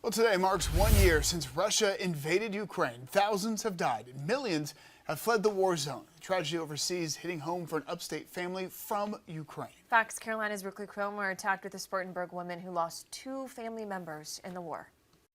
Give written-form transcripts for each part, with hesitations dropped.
Well, today marks 1 year since Russia invaded Ukraine. Thousands have died and millions have fled the war zone. The tragedy overseas hitting home for an upstate family from Ukraine. Fox Carolina's Brooklyn Cromer talked with a Spartanburg woman who lost 2 family members in the war.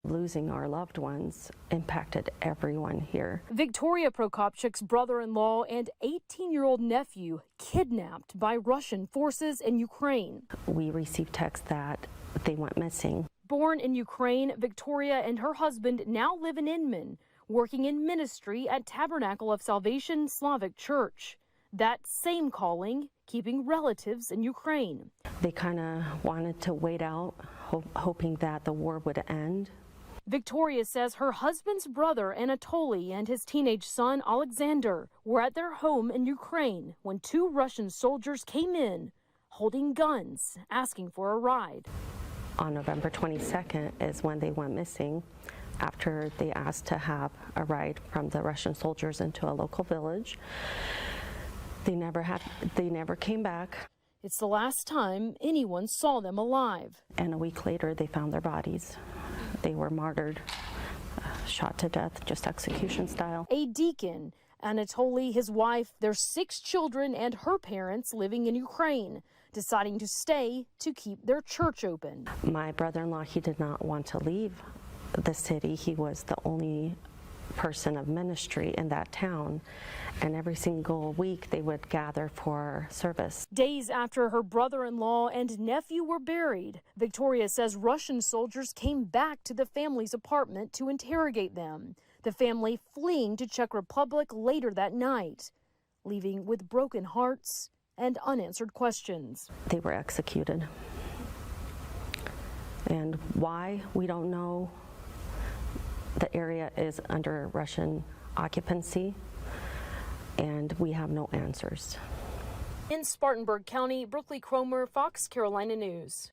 Losing our loved ones impacted everyone here. Victoria Prokopchuk's brother-in-law and 18-year-old nephew kidnapped by Russian forces in Ukraine. We received texts that they went missing. Born in Ukraine, Victoria and her husband now live in Inman, working in ministry at Tabernacle of Salvation Slavic Church. That same calling, keeping relatives in Ukraine. They kind of wanted to wait out, hoping that the war would end. Victoria says her husband's brother Anatoly and his teenage son Alexander were at their home in Ukraine when 2 Russian soldiers came in, holding guns, asking for a ride. On November 22nd is when they went missing, after they asked to have a ride from the Russian soldiers into a local village. They never came back. It's the last time anyone saw them alive. And a week later, they found their bodies. They were martyred, shot to death, just execution style. A deacon, Anatoly, his wife, their 6 children, and her parents living in Ukraine, deciding to stay to keep their church open. My brother-in-law, he did not want to leave the city. He was the only person of ministry in that town, and every single week they would gather for service. Days after her brother-in-law and nephew were buried, Victoria says Russian soldiers came back to the family's apartment to interrogate them, the family fleeing to Czech Republic later that night, leaving with broken hearts and unanswered questions. They were executed. And why, we don't know. The area is under Russian occupancy, and we have no answers. In Spartanburg County, Brooklyn Cromer, Fox Carolina News.